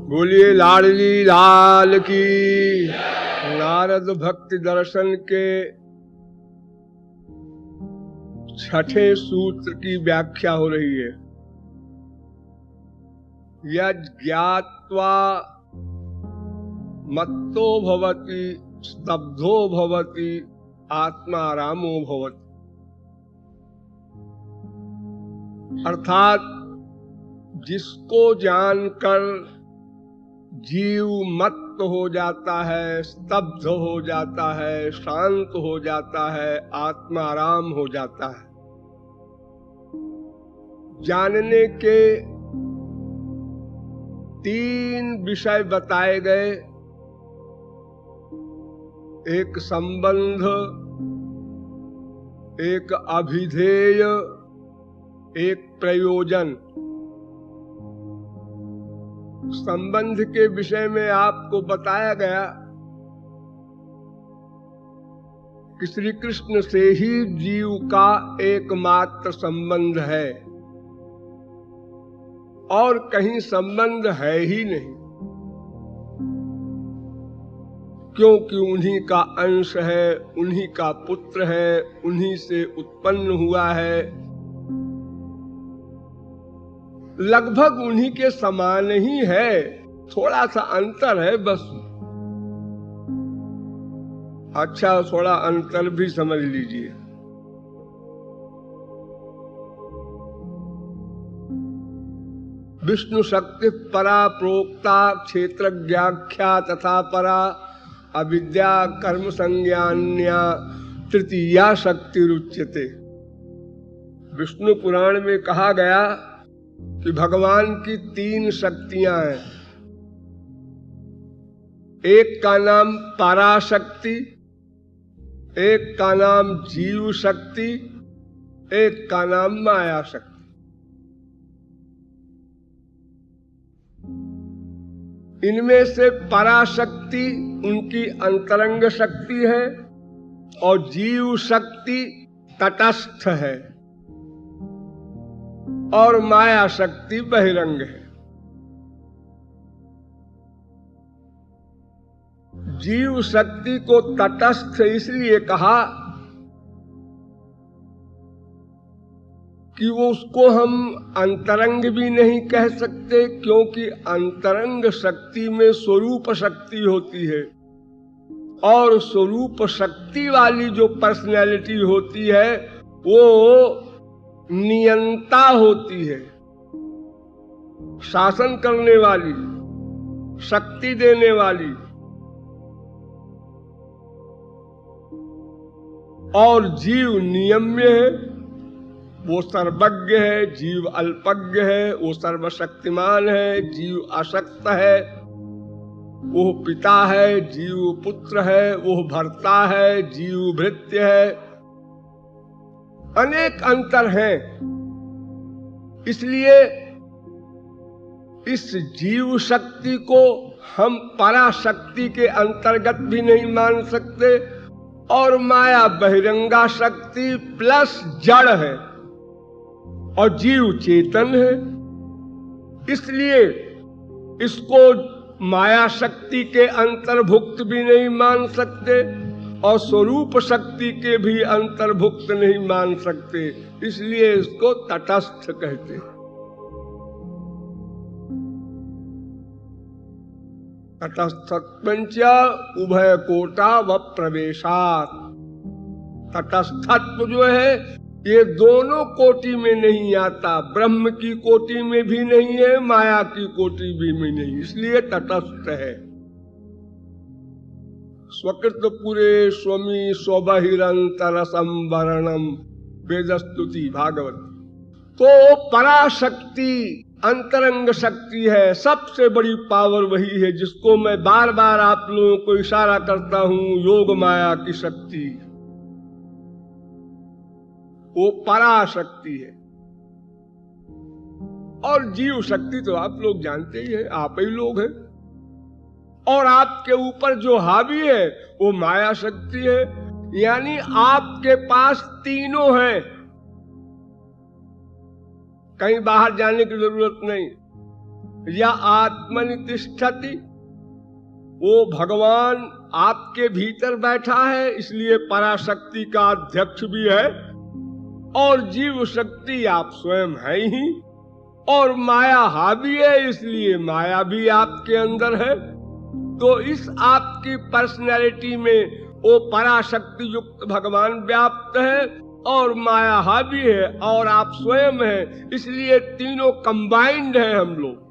बोलिए लाडली लाल की। नारद भक्ति दर्शन के छठे सूत्र की व्याख्या हो रही है। यज्ञात्वा मत्तो भवति स्तब्धो भवति आत्मारामो भवति। अर्थात जिसको जानकर जीव मत्त हो जाता है, स्तब्ध हो जाता है, शांत हो जाता है, आत्माराम हो जाता है। जानने के 3 विषय बताए गए। एक संबंध, एक अभिधेय, एक प्रयोजन। संबंध के विषय में आपको बताया गया कि श्री कृष्ण से ही जीव का एकमात्र संबंध है और कहीं संबंध है ही नहीं, क्योंकि उन्हीं का अंश है, उन्हीं का पुत्र है, उन्हीं से उत्पन्न हुआ है, लगभग उन्हीं के समान ही है। थोड़ा सा अंतर है बस। अच्छा, थोड़ा अंतर भी समझ लीजिए। विष्णु शक्ति परा प्रोक्ता क्षेत्रज्ञाख्या तथा परा अविद्या कर्म संज्ञान्या तृतीया शक्ति रुच्यते। विष्णु पुराण में कहा गया कि भगवान की 3 शक्तियां हैं। एक का नाम पराशक्ति, एक का नाम जीव शक्ति, एक का नाम माया शक्ति। इनमें से पराशक्ति उनकी अंतरंग शक्ति है और जीव शक्ति तटस्थ है और माया शक्ति बहिरंग है। जीव शक्ति को तटस्थ इसलिए कहा कि वो उसको हम अंतरंग भी नहीं कह सकते, क्योंकि अंतरंग शक्ति में स्वरूप शक्ति होती है और स्वरूप शक्ति वाली जो पर्सनैलिटी होती है वो नियंता होती है, शासन करने वाली, शक्ति देने वाली। और जीव नियम्य है, वो सर्वज्ञ है। जीव अल्पज्ञ है, वो सर्वशक्तिमान है। जीव अशक्त है, वो पिता है। जीव पुत्र है, वो भर्ता है। जीव भृत्य है। अनेक अंतर हैं। इसलिए इस जीव शक्ति को हम पराशक्ति के अंतर्गत भी नहीं मान सकते और माया बहिरंगा शक्ति प्लस जड़ है और जीव चेतन है, इसलिए इसको माया शक्ति के अंतर्भुक्त भी नहीं मान सकते और स्वरूप शक्ति के भी अंतर्भुक्त नहीं मान सकते, इसलिए इसको तटस्थ कहते हैं। तटस्थत्वंच उभय कोटा व प्रवेशात्। तटस्थत्व जो है ये दोनों कोटि में नहीं आता, ब्रह्म की कोटि में भी नहीं है, माया की कोटि भी में नहीं, इसलिए तटस्थ है। स्वकृत पुरे स्वमी स्वबहिरंतर संवरणम वेदस्तुति भागवत। तो पराशक्ति अंतरंग शक्ति है, सबसे बड़ी पावर वही है जिसको मैं बार बार आप लोगों को इशारा करता हूं, योग माया की शक्ति, वो पराशक्ति है। और जीव शक्ति तो आप लोग जानते ही हैं, आप ही लोग हैं। और आपके ऊपर जो हावी है वो माया शक्ति है, यानी आपके पास तीनों हैं, कहीं बाहर जाने की जरूरत नहीं। या आत्मनि तिष्ठति, वो भगवान आपके भीतर बैठा है इसलिए पराशक्ति का अध्यक्ष भी है, और जीव शक्ति आप स्वयं है ही, और माया हावी है इसलिए माया भी आपके अंदर है। तो इस आपकी पर्सनैलिटी में वो पराशक्ति युक्त भगवान व्याप्त है और माया हावी है और आप स्वयं है, इसलिए तीनों कंबाइंड है हम लोग।